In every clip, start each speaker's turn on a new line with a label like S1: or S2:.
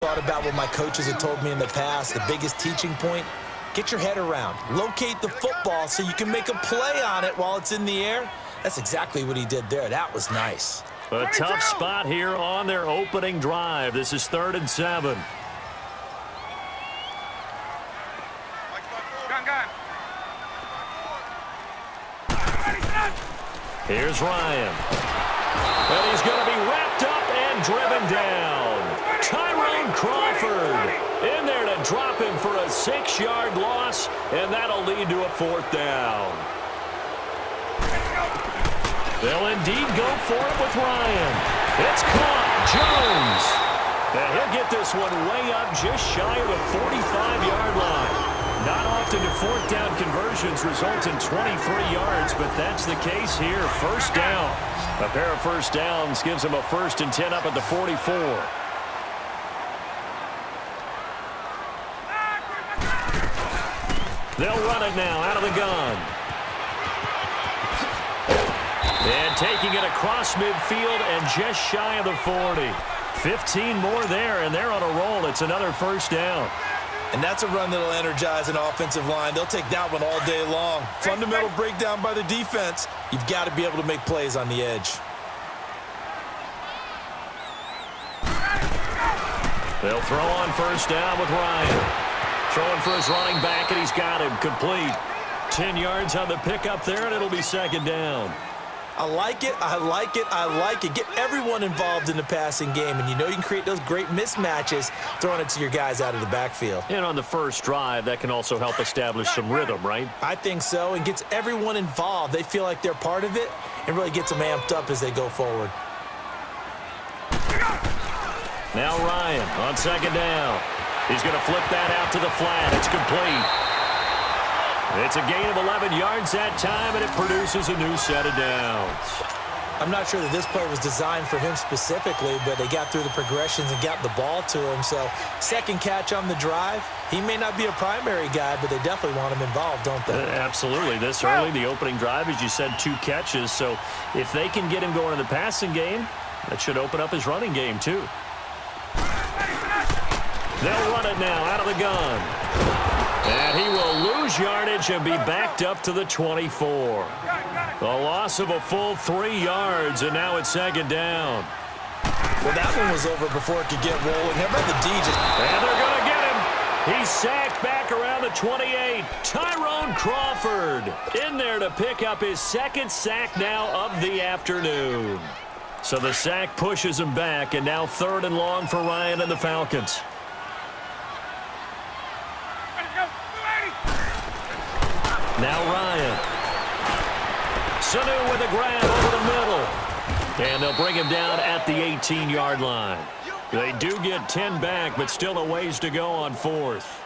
S1: Thought about what my coaches had told me in the past. The biggest teaching point, get your head around. Locate the football so you can make a play on it while it's in the air. That's exactly what he did there. That was nice.
S2: A tough spot here on their opening drive. This is 3rd and 7. Here's Ryan. And he's going to be wrapped up and driven down. Tyrone Crawford in there to drop him for a 6-yard loss, and that'll lead to a 4th down. They'll indeed go for it with Ryan. It's caught. Jones. And he'll get this one way up just shy of the 45-yard line. Not often do 4th down conversions result in 23 yards, but that's the case here. 1st down. A pair of 1st downs gives them a 1st and 10 up at the 44. They'll run it now out of the gun. And taking it across midfield and just shy of the 40. 15 more there, and they're on a roll. It's another 1st down.
S1: And that's a run that'll energize an offensive line. They'll take that one all day long. Fundamental breakdown by the defense. You've got to be able to make plays on the edge.
S2: They'll throw on 1st down with Ryan. Throwing for his running back, and he's got him complete. 10 yards on the pickup there, and it'll be 2nd down.
S1: I like it, I like it, I like it. Get everyone involved in the passing game, and you know you can create those great mismatches throwing it to your guys out of the backfield.
S2: And on the first drive, that can also help establish some rhythm, right?
S1: I think so, and gets everyone involved. They feel like they're part of it, and really gets them amped up as they go forward.
S2: Now Ryan on 2nd down. He's going to flip that out to the flat. It's complete. It's a gain of 11 yards that time, and it produces a new set of downs.
S1: I'm not sure that this play was designed for him specifically, but they got through the progressions and got the ball to him. So 2nd catch on the drive. He may not be a primary guy, but they definitely want him involved, don't they?
S2: Absolutely. This early, the opening drive, as you said, 2 catches. So if they can get him going in the passing game, that should open up his running game too. They'll run it now out of the gun. And he will lose yardage and be backed up to the 24. A loss of a full 3 yards, and now it's 2nd down.
S1: Well, that one was over before it could get rolling. How about the D just...
S2: And they're going to get him. He's sacked back around the 28. Tyrone Crawford in there to pick up his 2nd sack now of the afternoon. So the sack pushes him back, and now 3rd and long for Ryan and the Falcons. Now Ryan. Sanu with a grab over the middle. And they'll bring him down at the 18-yard line. They do get 10 back, but still a ways to go on 4th.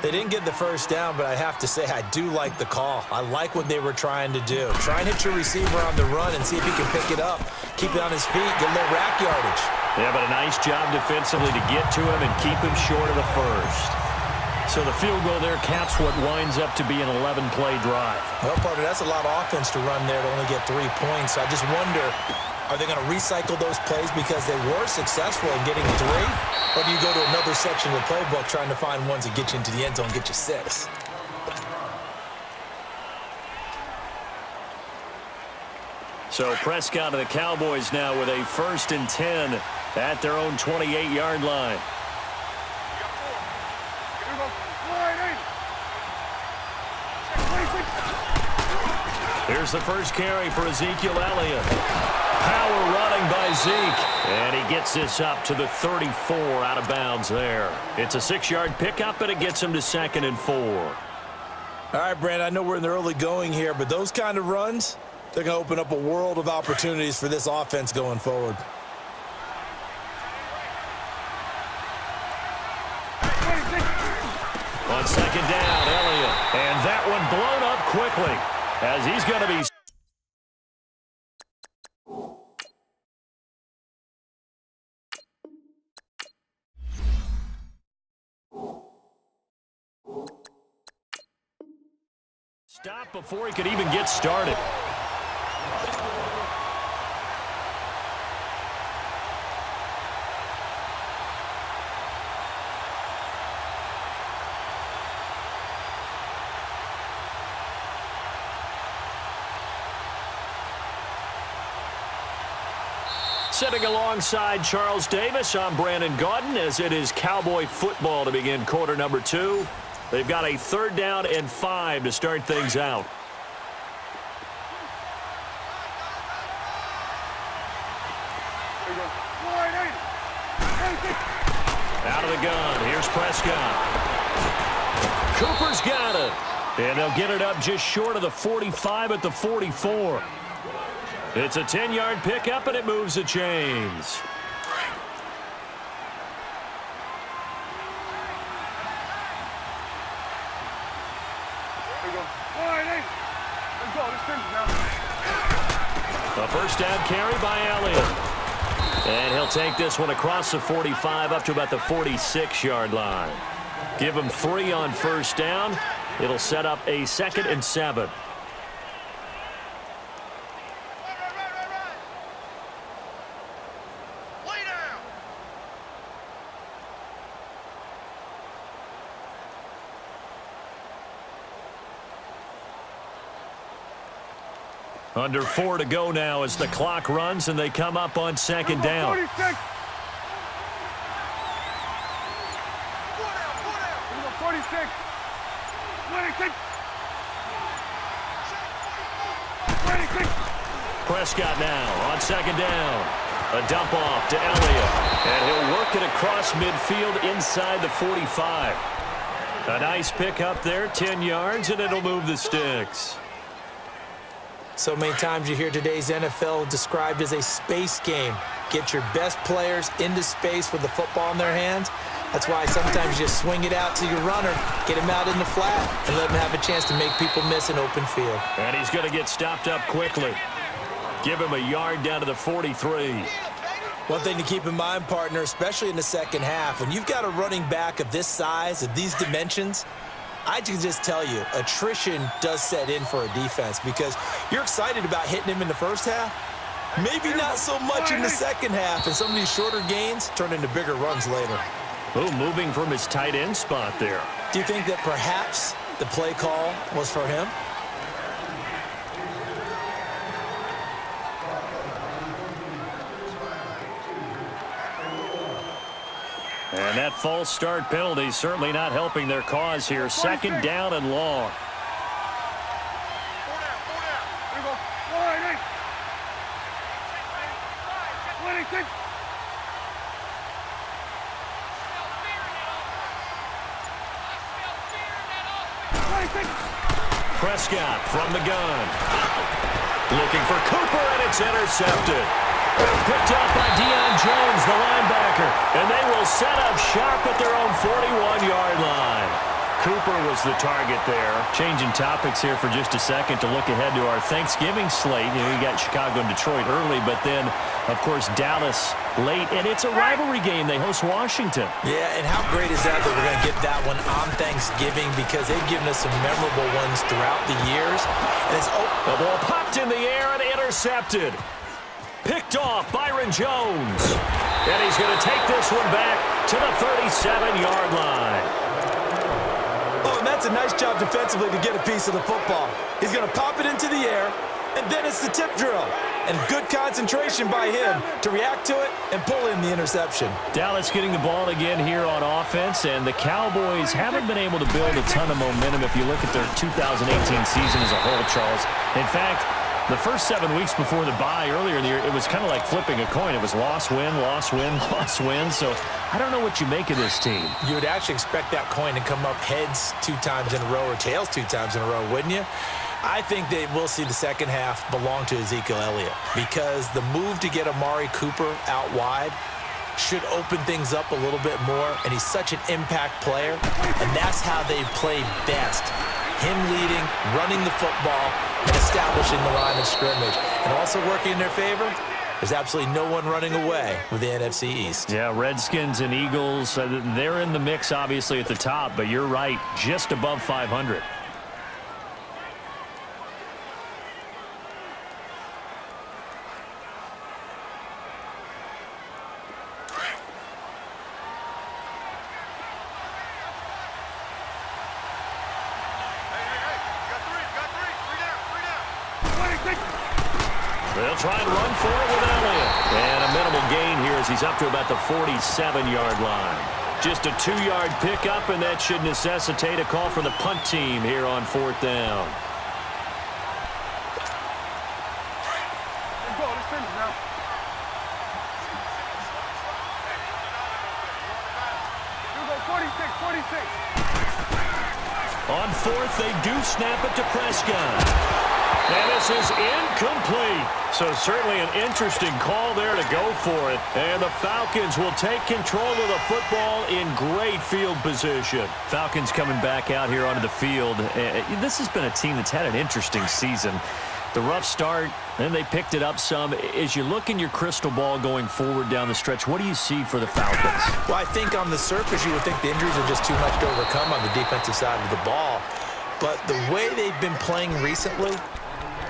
S1: They didn't get the 1st down, but I have to say I do like the call. I like what they were trying to do. Try and hit your receiver on the run and see if he can pick it up. Keep it on his feet, get a little rack yardage.
S2: Yeah, but a nice job defensively to get to him and keep him short of the 1st. So the field goal there caps what winds up to be an 11-play drive.
S1: Well, partner, that's a lot of offense to run there to only get 3 points. I just wonder, are they going to recycle those plays because they were successful in getting 3? Or do you go to another section of the playbook trying to find ones that get you into the end zone and get you 6?
S2: So Prescott and the Cowboys now with a 1st and 10 at their own 28-yard line. Here's the first carry for Ezekiel Elliott. Power running by Zeke. And he gets this up to the 34 out of bounds there. It's a 6-yard pickup, and it gets him to 2nd and 4.
S1: All right, Brandon, I know we're in the early going here, but those kind of runs, they're going to open up a world of opportunities for this offense going forward.
S2: On 2nd down, Elliott. And that one blown up quickly as he's going to be... stopped before he could even get started. Sitting alongside Charles Davis, I'm Brandon Gaudin, as it is Cowboy football to begin quarter number 2. They've got a 3rd down and 5 to start things out. Out of the gun. Here's Prescott. Cooper's got it. And they'll get it up just short of the 45 at the 44. It's a 10-yard pickup, and it moves the chains. A first down carry by Elliott. And he'll take this one across the 45 up to about the 46-yard line. Give him 3 on first down. It'll set up a 2nd and 7. Under 4 to go now as the clock runs and they come up on 2nd down.
S3: 46. 26.
S2: Prescott now on 2nd down. A dump off to Elliott. And he'll work it across midfield inside the 45. A nice pick up there, 10 yards, and it'll move the sticks.
S1: So many times you hear today's NFL described as a space game. Get your best players into space with the football in their hands. That's why sometimes you just swing it out to your runner, get him out in the flat, and let him have a chance to make people miss an open field.
S2: And he's going to get stopped up quickly. Give him a yard down to the 43.
S1: One thing to keep in mind, partner, especially in the second half, when you've got a running back of this size, of these dimensions, I can just tell you, attrition does set in for a defense because you're excited about hitting him in the first half. Maybe not so much in the second half, and some of these shorter gains turn into bigger runs later.
S2: Oh, moving from his tight end spot there.
S1: Do you think that perhaps the play call was for him?
S2: And that false start penalty certainly not helping their cause here. 2nd down and long. Prescott from the gun. Looking for Cooper, and it's intercepted. Picked up by Deion Jones, the linebacker. And they will set up shop at their own 41-yard line. Cooper was the target there. Changing topics here for just a second to look ahead to our Thanksgiving slate. You know, you got Chicago and Detroit early, but then, of course, Dallas late. And it's a rivalry game. They host Washington.
S1: Yeah, and how great is that we're going to get that one on Thanksgiving because they've given us some memorable ones throughout the years. And it's,
S2: the ball popped in the air and intercepted. Picked off Byron Jones. And he's going to take this one back to the 37-yard line.
S1: Oh, and that's a nice job defensively to get a piece of the football. He's going to pop it into the air, and then it's the tip drill. And good concentration by him to react to it and pull in the interception.
S2: Dallas getting the ball again here on offense, and the Cowboys haven't been able to build a ton of momentum if you look at their 2018 season as a whole, Charles. In fact, the first 7 weeks before the bye earlier in the year, it was kind of like flipping a coin. It was loss, win, loss, win, loss, win. So I don't know what you make of this team.
S1: You would actually expect that coin to come up heads 2 times in a row or tails 2 times in a row, wouldn't you? I think they will see the second half belong to Ezekiel Elliott because the move to get Amari Cooper out wide should open things up a little bit more, and he's such an impact player, and that's how they play best. Him leading, running the football, and establishing the line of scrimmage. And also working in their favor, there's absolutely no one running away with the NFC East.
S2: Yeah, Redskins and Eagles, they're in the mix obviously at the top, but you're right, just above 500. They'll try and run for it with Elliott. And a minimal he's up to about the 47-yard line. Just a 2-yard pickup, and that should necessitate a call for the punt team here on 4th down. On 4th, they do snap it to Prescott. And this is incomplete. So certainly an interesting call there to go for it. And the Falcons will take control of the football in great field position. Falcons coming back out here onto the field. This has been a team that's had an interesting season. The rough start, then they picked it up some. As you look in your crystal ball going forward down the stretch, what do you see for the Falcons?
S1: Well, I think on the surface you would think the injuries are just too much to overcome on the defensive side of the ball. But the way they've been playing recently,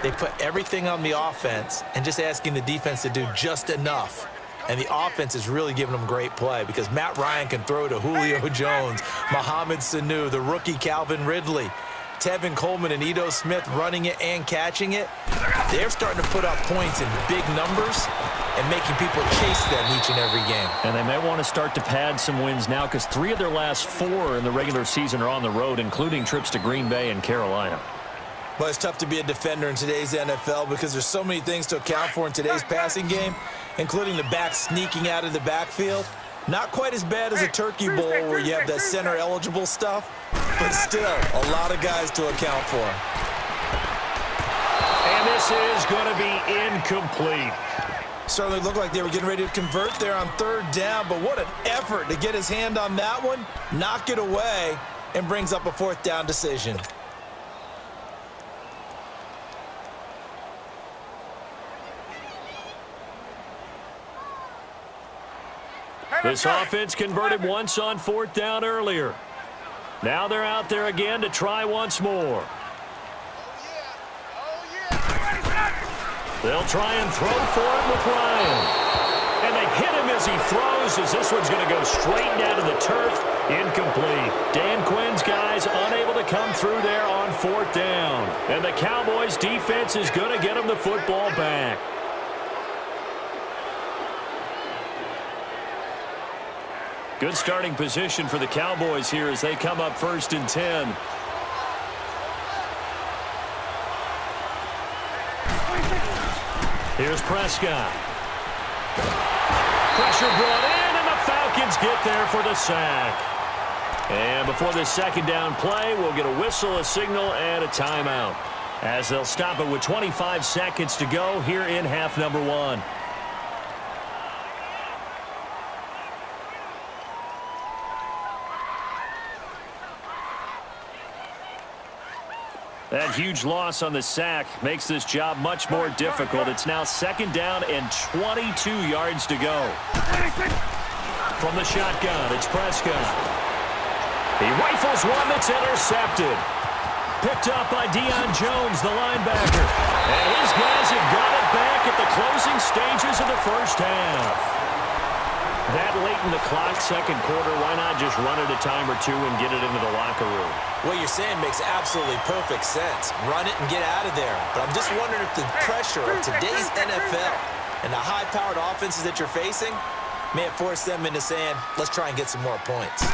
S1: they put everything on the offense and just asking the defense to do just enough. And the offense is really giving them great play because Matt Ryan can throw to Julio Jones, Mohamed Sanu, the rookie Calvin Ridley, Tevin Coleman and Ito Smith running it and catching it. They're starting to put up points in big numbers and making people chase them each and every game.
S2: And they may want to start to pad some wins now because 3 of their last 4 in the regular season are on the road, including trips to Green Bay and Carolina.
S1: Well, it's tough to be a defender in today's NFL because there's so many things to account for in today's passing game, including the back sneaking out of the backfield. Not quite as bad as a turkey bowl where you have that center-eligible stuff, but still a lot of guys to account for.
S2: And this is going to be incomplete.
S1: Certainly looked like they were getting ready to convert there on 3rd down, but what an effort to get his hand on that one, knock it away, and brings up a 4th down decision.
S2: This offense converted once on 4th down earlier. Now they're out there again to try once more. They'll try and throw for it with Ryan. And they hit him as he throws, as this one's going to go straight down to the turf. Incomplete. Dan Quinn's guys unable to come through there on 4th down. And the Cowboys defense is going to get them the football back. Good starting position for the Cowboys here as they come up 1st and 10. Here's Prescott. Pressure brought in, and the Falcons get there for the sack. And before this 2nd down play, we'll get a whistle, a signal, and a timeout, as they'll stop it with 25 seconds to go here in half number 1. That huge loss on the sack makes this job much more difficult. It's now 2nd down and 22 yards to go. From the shotgun, it's Prescott. He rifles one that's intercepted. Picked up by Deion Jones, the linebacker. And his guys have got it back at the closing stages of the 1st half. That late in the clock, 2nd quarter, why not just run it a time or 2 and get it into the locker room?
S1: What you're saying makes absolutely perfect sense. Run it and get out of there. But I'm just wondering if the pressure of today's NFL and the high-powered offenses that you're facing may have forced them into saying, let's try and get some more points.